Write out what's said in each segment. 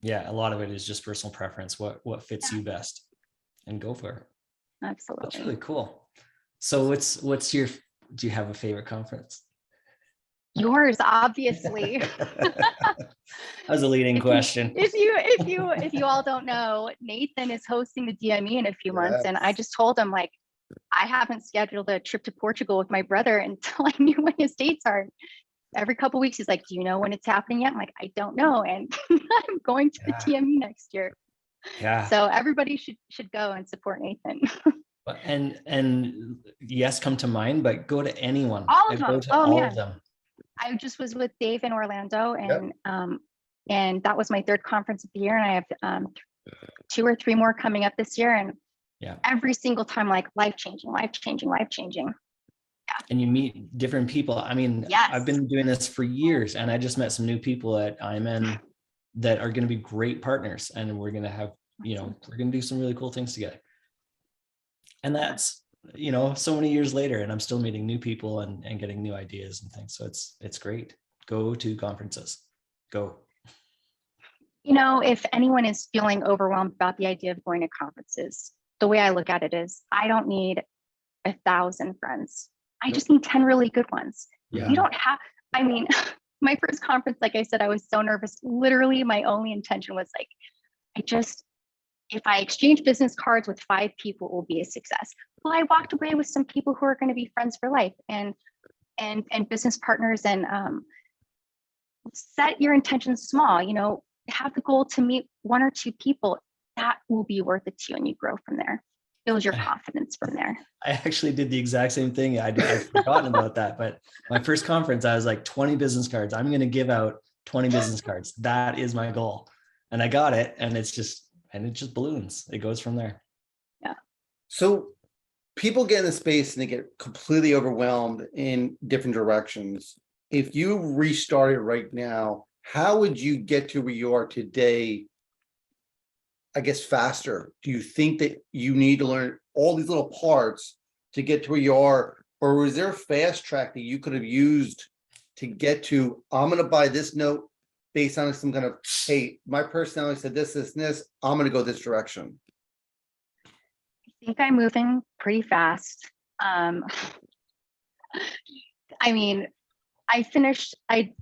Yeah, a lot of it is just personal preference, what fits Yeah. you best, and go for it. That's Absolutely. really cool. So what's your, do you have a favorite conference? Yours, obviously. That was a leading if you question. if you all don't know, Nathan is hosting the DME in a few months, and I Yes. just told him, like, I haven't scheduled a trip to Portugal with my brother until I knew when his dates are. Every couple of weeks, he's like, "Do you know when it's happening yet?" I'm like, "I don't know," and I'm going to the Yeah. DME next year. Yeah. So everybody should go and support Nathan. And yes, come to mind, but go to anyone. All of Go them. to Oh all of man, them. I just was with Dave in Orlando, Yep. and that was my third conference of the year, and I have 2 or 3 more coming up this year, and Yeah. every single time, like, life changing, life changing, life changing. And you meet different people. I mean, Yes. I've been doing this for years, and I just met some new people at IMN that are going to be great partners, and we're going to have, we're going to do some really cool things together. And that's, so many years later, and I'm still meeting new people and getting new ideas and things. So it's great. Go to conferences. Go. If anyone is feeling overwhelmed about the idea of going to conferences, the way I look at it is, I don't need 1,000 friends. I just need 10 really good ones. Yeah. You don't have, I mean, my first conference, like I said, I was so nervous. Literally, my only intention was like, if I exchange business cards with 5 people, it will be a success. Well, I walked away with some people who are going to be friends for life and business partners, and set your intentions small. Have the goal to meet 1 or 2 people. That will be worth it to you, and you grow from there. Build your confidence from there. I actually did the exact same thing. I'd forgotten about that, but my first conference, I was like, 20 business cards. I'm going to give out 20 business cards. That is my goal. And I got it. And it just balloons. It goes from there. Yeah. So people get in the space and they get completely overwhelmed in different directions. If you restarted right now, how would you get to where you are today, I guess, faster? Do you think that you need to learn all these little parts to get to where you are? Or was there a fast track that you could have used to get to, I'm going to buy this note based on some kind of, hey, my personality said this, this, and this, I'm going to go this direction? I think I'm moving pretty fast. I mean, I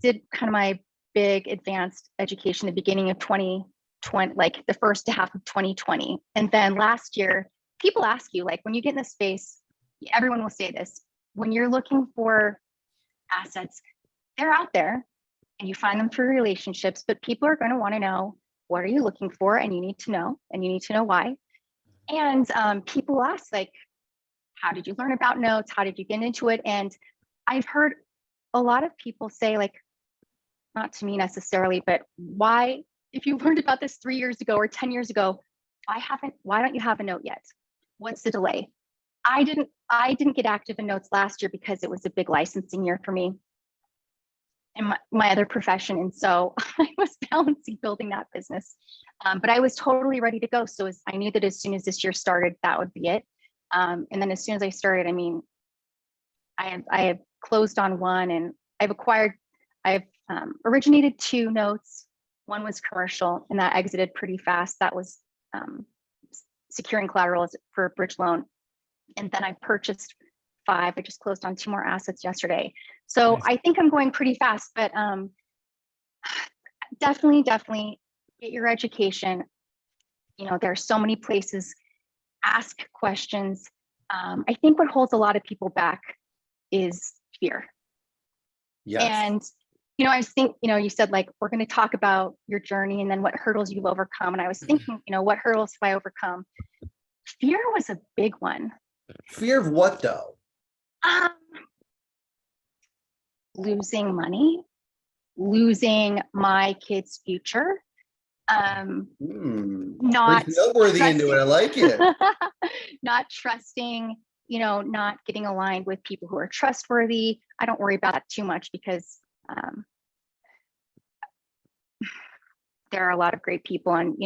did kind of my big advanced education at the beginning of 2020, like the first half of 2020. And then last year, people ask you, like, when you get in the space, everyone will say this, when you're looking for assets, they're out there and you find them through relationships, but people are going to want to know, what are you looking for? And you need to know why. And people ask, like, how did you learn about notes? How did you get into it? And I've heard a lot of people say, like, not to me necessarily, but why, if you learned about this 3 years ago or 10 years ago, why don't you have a note yet? What's the delay? I didn't get active in notes last year because it was a big licensing year for me and my other profession. And so I was balancing building that business. But I was totally ready to go. So I knew that as soon as this year started, that would be it. And then as soon as I started, I mean, I have closed on 1, and I've originated 2 notes. 1 was commercial, and that exited pretty fast. That was securing collateral for a bridge loan. And then I purchased 5. I just closed on 2 more assets yesterday. So Nice. I think I'm going pretty fast, but definitely get your education. There are so many places. Ask questions. I think what holds a lot of people back is fear. Yes. And I was thinking, you said, like, we're going to talk about your journey and then what hurdles you've overcome. And I was thinking, what hurdles have I overcome? Fear was a big one. Fear of what, though? Losing money, losing my kid's future. Not noteworthy into it. I like it. Not trusting, not getting aligned with people who are trustworthy. I don't worry about that too much because there are a lot of great people, and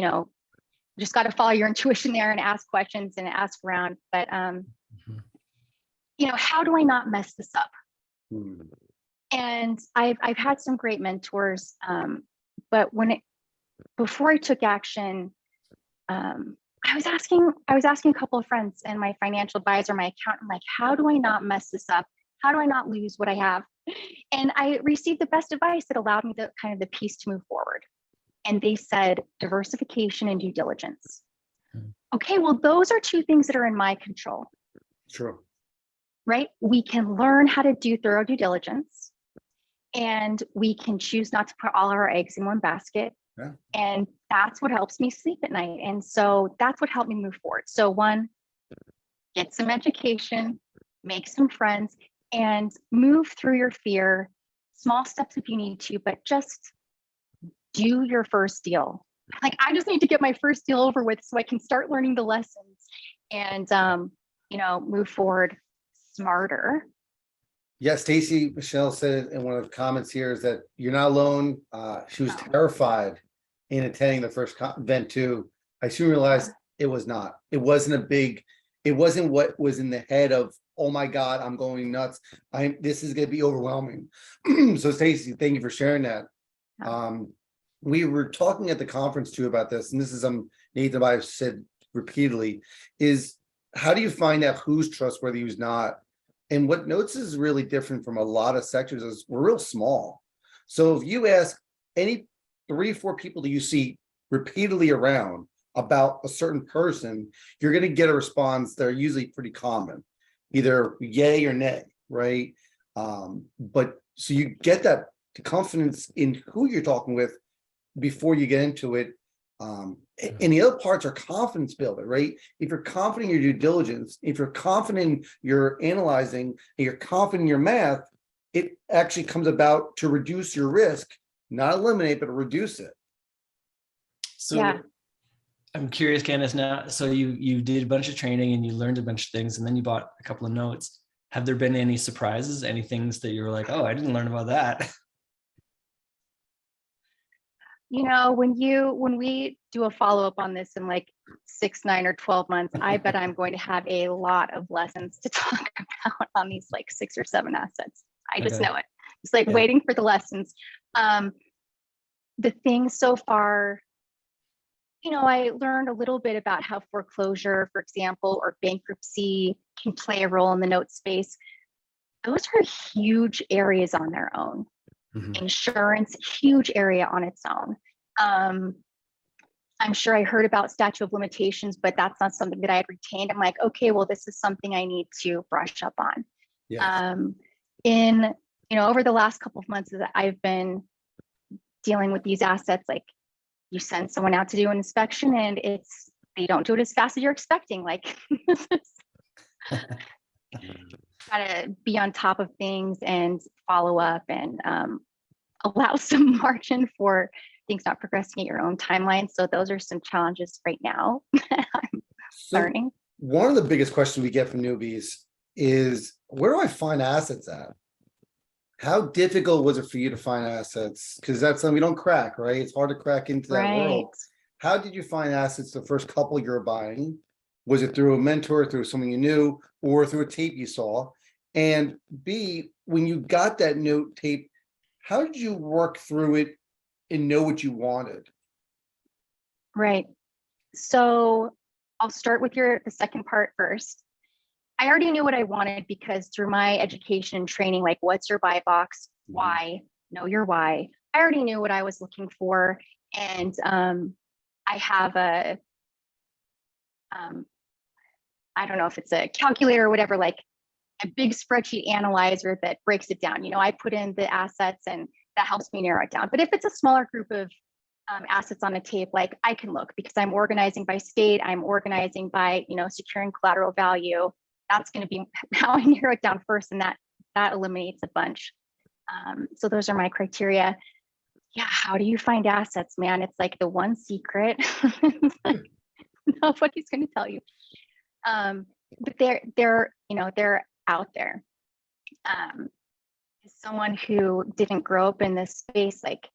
just got to follow your intuition there and ask questions and ask around. But how do I not mess this up? And I've had some great mentors, but before I took action, I was asking a couple of friends and my financial advisor, my accountant, like, how do I not mess this up? How do I not lose what I have? And I received the best advice that allowed me the kind of the piece to move forward. And they said diversification and due diligence. Okay, well, those are two things that are in my control. True. Right? We can learn how to do thorough due diligence, and we can choose not to put all our eggs in one basket. Yeah. And that's what helps me sleep at night. And so that's what helped me move forward. So one, get some education, make some friends, and move through your fear. Small steps if you need to, but just do your first deal. Like, I just need to get my first deal over with so I can start learning the lessons and, move forward smarter. Yeah, Stacy Michelle said in one of the comments here is that you're not alone. She was terrified in attending the first event too. I soon realized it was not. It wasn't what was in the head of, oh my God, I'm going nuts. This is going to be overwhelming. So Stacy, thank you for sharing that. We were talking at the conference too about this, and this is Nathan and I have said repeatedly, is how do you find out who's trustworthy, who's not? And what Notes is really different from a lot of sectors is we're real small. So if you ask any 3 or 4 people that you see repeatedly around about a certain person, you're going to get a response that are usually pretty common, either yay or nay, right? But so you get that confidence in who you're talking with before you get into it. And the other parts are confidence builder, right? If you're confident in your due diligence, if you're confident you're analyzing, and you're confident in your math, it actually comes about to reduce your risk, not eliminate, but reduce it. So Yeah. I'm curious, Candace, now, so you did a bunch of training and you learned a bunch of things, and then you bought a couple of notes. Have there been any surprises, any things that you were like, oh, I didn't learn about that? When we do a follow-up on this in like 6, 9, or 12 months, I bet I'm going to have a lot of lessons to talk about on these like 6 or 7 assets. I just know it. It's like waiting for the lessons. The things so far, I learned a little bit about how foreclosure, for example, or bankruptcy can play a role in the note space. Those are huge areas on their own. Mm-hmm. Insurance, huge area on its own. I'm sure I heard about statute of limitations, but that's not something that I had retained. I'm like, okay, well, this is something I need to brush up on. Yes. Over the last couple of months that I've been dealing with these assets, like you send someone out to do an inspection and they don't do it as fast as you're expecting. Like, gotta be on top of things and follow up and allow some margin for things not progressing at your own timeline. So those are some challenges right now I'm learning. One of the biggest questions we get from newbies is, where do I find assets at? How difficult was it for you to find assets? Because that's something we don't crack, right? It's hard to crack into that world. How did you find assets the first couple you're buying? Was it through a mentor, through someone you knew, or through a tape you saw? And B, when you got that note tape, how did you work through it and know what you wanted? Right. So I'll start with the second part first. I already knew what I wanted because through my education and training, like what's your buy box, why, know your why. I already knew what I was looking for. And I have I don't know if it's a calculator or whatever, like a big spreadsheet analyzer that breaks it down. I put in the assets and that helps me narrow it down. But if it's a smaller group of assets on a tape, like I can look because I'm organizing by state, I'm organizing by, securing collateral value. That's going to be how I narrow it down first. And that eliminates a bunch. So those are my criteria. Yeah. How do you find assets, man? It's like the one secret. Like, nobody's going to tell you. But they're out there. As someone who didn't grow up in this space, like,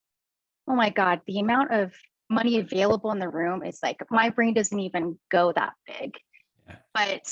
oh my God, the amount of money available in the room is like, my brain doesn't even go that big. But